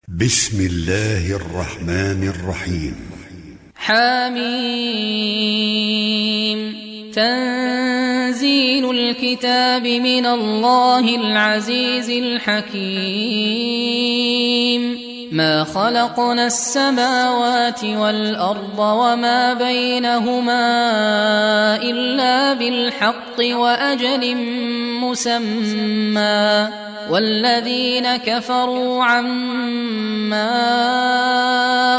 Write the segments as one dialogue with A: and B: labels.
A: بسم الله الرحمن الرحيم.
B: حميم. تنزيل الكتاب من الله العزيز الحكيم. ما خلقنا السماوات والأرض وما بينهما إلا بالحق وأجل مسمى، والذين كفروا عما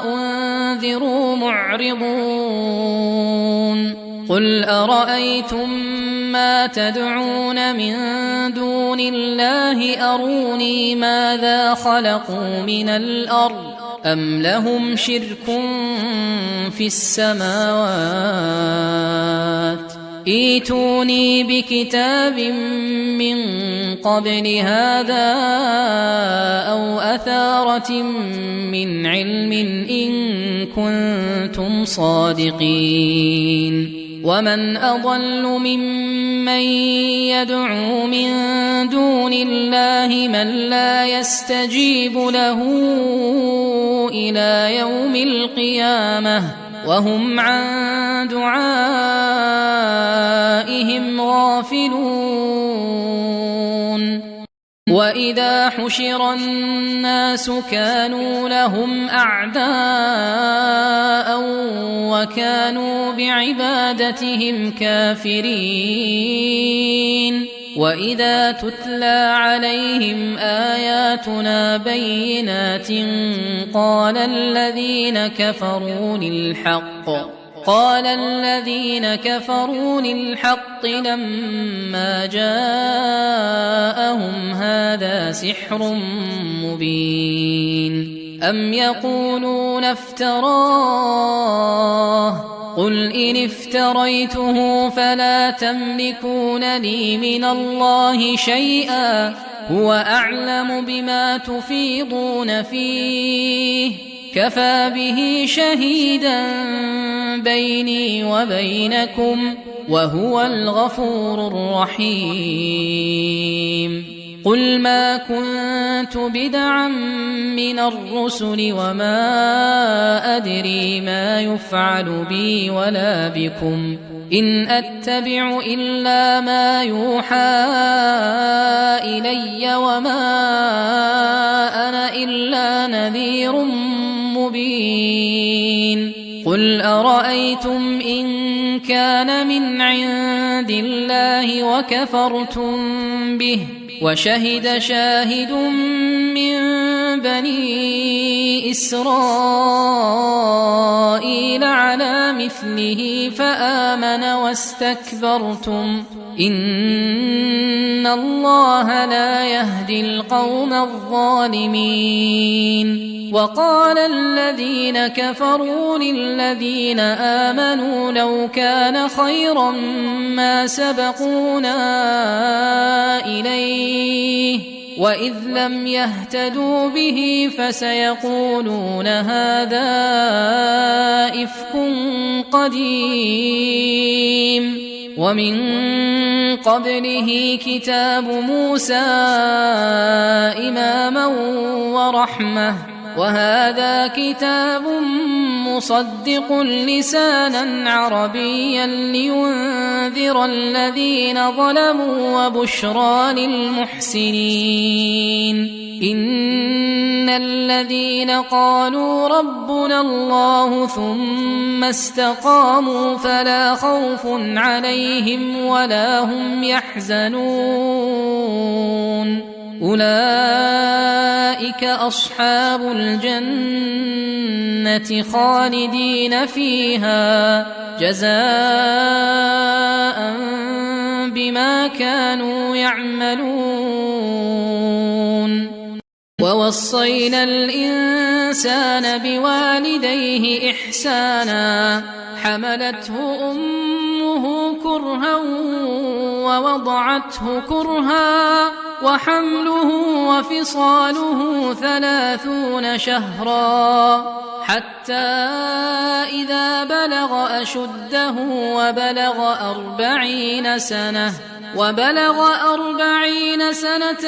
B: أنذروا معرضون. قل أرأيتم ما تدعون من دون الله أروني ماذا خلقوا من الأرض أم لهم شرك في السماوات ائتوني بكتاب من قبل هذا أو أثارة من علم إن كنتم صادقين. ومن أضل ممن يدعو من دون الله من لا يستجيب له إلى يوم القيامة وهم عن دعائهم غافلون. وإذا حشر الناس كانوا لهم أعداء وكانوا بعبادتهم كافرين. وإذا تتلى عليهم آياتنا بينات قال الذين كفروا للحق لما جاءهم هذا سحر مبين. أم يقولون افتراه قل إن افتريته فلا تملكون لي من الله شيئا هو أعلم بما تفيضون فيه كفى به شهيدا بيني وبينكم وهو الغفور الرحيم. قل ما كنت بدعا من الرسل وما أدري ما يفعل بي ولا بكم إن أتبع إلا ما يوحى إلي وما أنا إلا نذير مبين. قل أرأيتم إن كان من عند الله وكفرتم به وشهد شاهد من بني إسرائيل على مثله فآمن واستكبرتم إن الله لا يهدي القوم الظالمين. وقال الذين كفروا للذين آمنوا لو كان خيرا ما سبقونا إليه وإذ لم يهتدوا به فسيقولون هذا إفك قديم. ومن قبله كتاب موسى إماما ورحمة وهذا كتاب مصدق لسانا عربيا لينذر الذين ظلموا وبشرى للمحسنين. إن الذين قالوا ربنا الله ثم استقاموا فلا خوف عليهم ولا هم يحزنون أولئك أصحاب الجنة خالدين فيها جزاء بما كانوا يعملون. ووصينا الإنسان بوالديه إحسانا حملته أمه كرها ووضعته كرها وحمله وفصاله 30 شهرا حتى إذا بلغ أشده وبلغ 40 سنة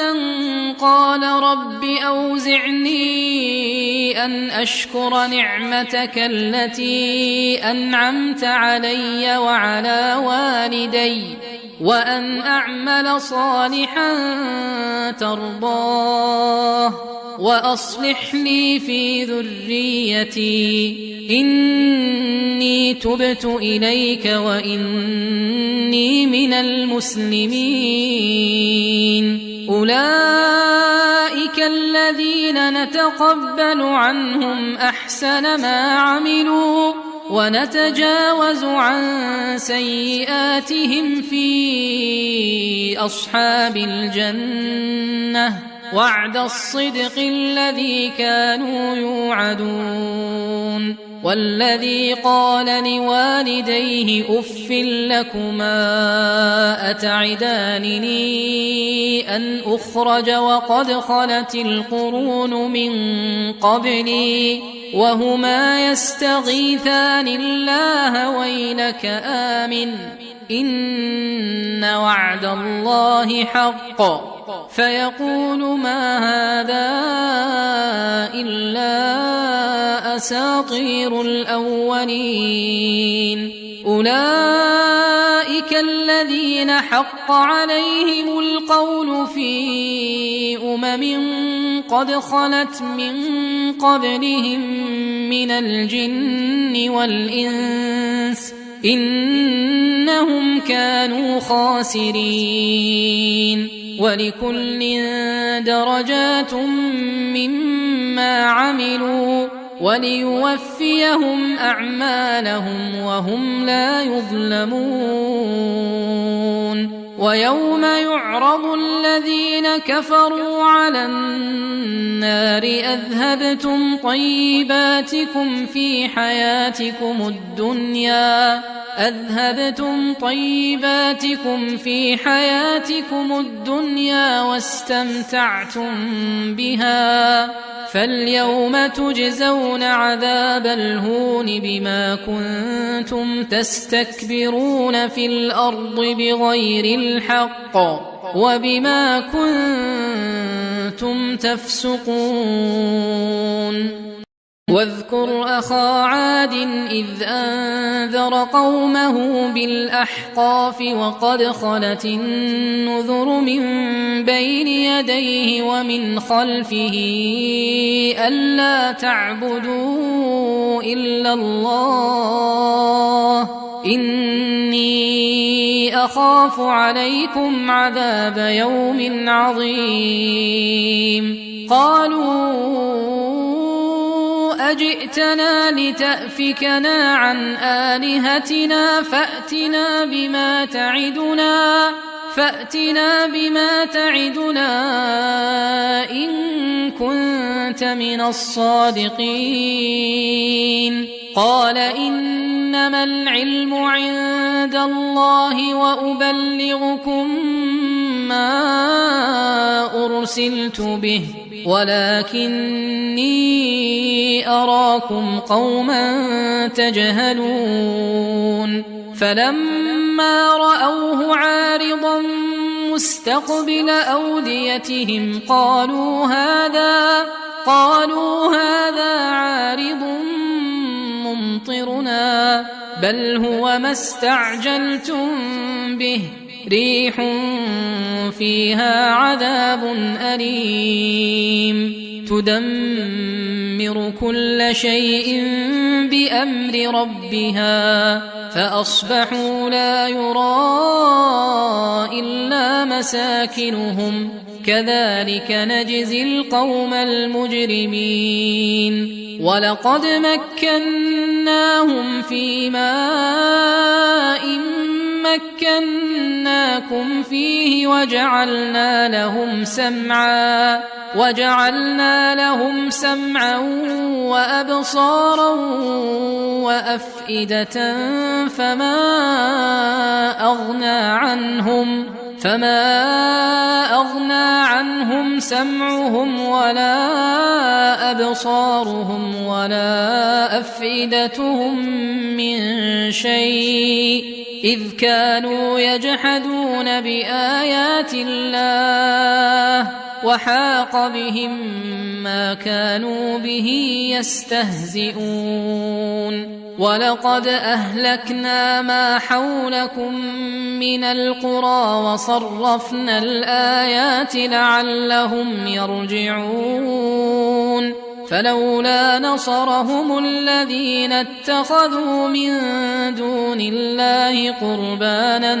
B: قال رب أوزعني أن أشكر نعمتك التي أنعمت علي وعلى والدي وأن أعمل صالحا ترضاه وأصلح لي في ذريتي إني تبت إليك وإني من المسلمين. أولئك الذين نتقبل عنهم أحسن ما عملوا ونتجاوز عن سيئاتهم في أصحاب الجنة وعد الصدق الذي كانوا يوعدون. والذي قال لوالديه أف لكما أتعدانني أن أخرج وقد خلت القرون من قبلي وهما يستغيثان الله ويلك آمن إن وعد الله حق فيقول ما هذا إلا أساطير الأولين. أولئك الذين حق عليهم القول في قد خلت من قبلهم من الجن والإنس إنهم كانوا خاسرين. ولكل درجات مما عملوا وليوفيهم أعمالهم وهم لا يظلمون. ويوم يعرض الذين كفروا على النار أذهبتم طيباتكم في حياتكم الدنيا واستمتعتم بها فاليوم تجزون عذاب الهون بما كنتم تستكبرون في الأرض بغير الحق وبما كنتم تفسقون. واذكر أخا عاد إذ أنذر قومه بالأحقاف وقد خلت النذر من بين يديه ومن خلفه ألا تعبدوا إلا الله إني أخاف عليكم عذاب يوم عظيم. قالوا أجئتنا لتأفكنا عن آلهتنا فأتنا بما تعدنا إن كنت من الصادقين. قال إنما العلم عند الله وأبلغكم ما أرسلت به ولكني أراكم قوما تجهلون. فلما رأوه عارضا مستقبل أوديتهم قالوا هذا عارض ممطرنا بل هو ما استعجلتم به ريح فيها عذاب أليم تدمر كل شيء بأمر ربها فأصبحوا لا يرى إلا مساكنهم كذلك نجزي القوم المجرمين. ولقد مكناهم في ماء مكناكم فيه وجعلنا لهم سمعا وأبصارا وأفئدة فما أغنى عنهم سمعهم ولا أبصارهم ولا أفئدتهم من شيء إذ كانوا يجحدون بآيات الله وحاق بهم ما كانوا به يستهزئون ولقد أهلكنا ما حولكم من القرى وصرفنا الآيات لعلهم يرجعون فلولا نصرهم الذين اتخذوا من دون الله قربانا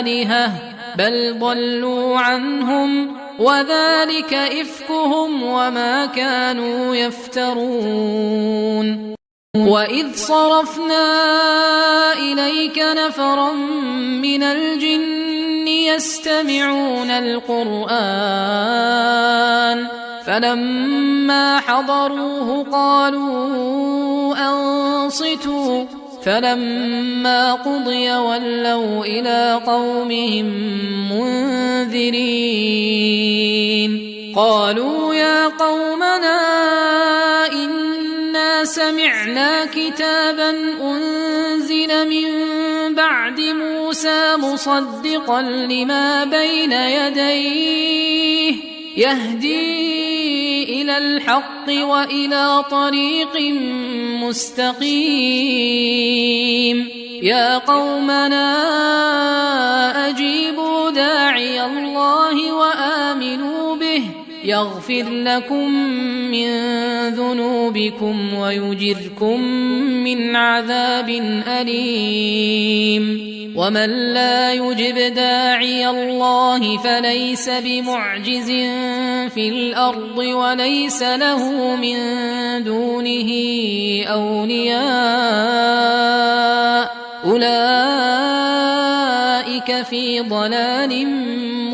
B: آلهة بل ضلوا عنهم وذلك إفكهم وما كانوا يفترون وإذ صرفنا إليك نفرا من الجن يستمعون القرآن فلما حضروه قالوا أنصتوا فلما قضي ولوا إلى قومهم منذرين قالوا يا قومنا إنا سمعنا كتابا أنزل من بعد موسى مصدقا لما بين يديه يهدي إلى الحق وإلى طريق مستقيم يا قومنا أجيبوا داعي الله وآمنوا به يغفر لكم من ذنوبكم ويجركم من عذاب أليم ومن لا يجب داعي الله فليس بمعجز في الأرض وليس له من دونه أولياء أولئك في ضلال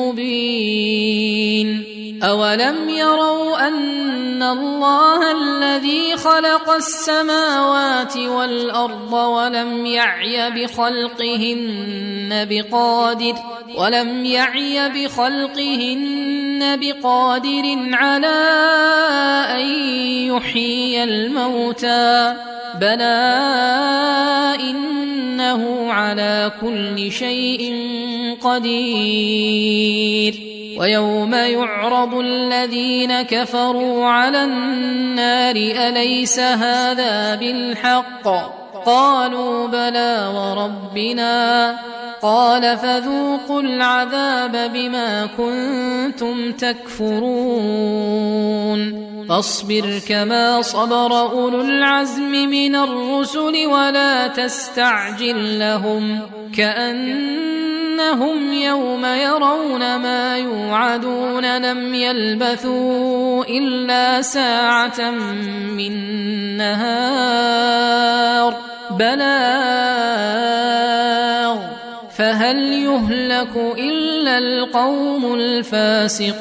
B: مبين أولم يروا أن الله الذي خلق السماوات والأرض ولم يعي بخلقهن بقادر على أن يحيي الموتى بلى إنه على كل شيء قدير ويوم يعرض الذين كفروا على النار أليس هذا بالحق قالوا بلى وربنا قال فذوقوا العذاب بما كنتم تكفرون فاصبر كما صبر أولو العزم من الرسل ولا تستعجل لهم كأنهم يوم يرون ما يوعدون لم يلبثوا إلا ساعة من نهار بلاغ فهل يهلك إلا القوم الفاسقون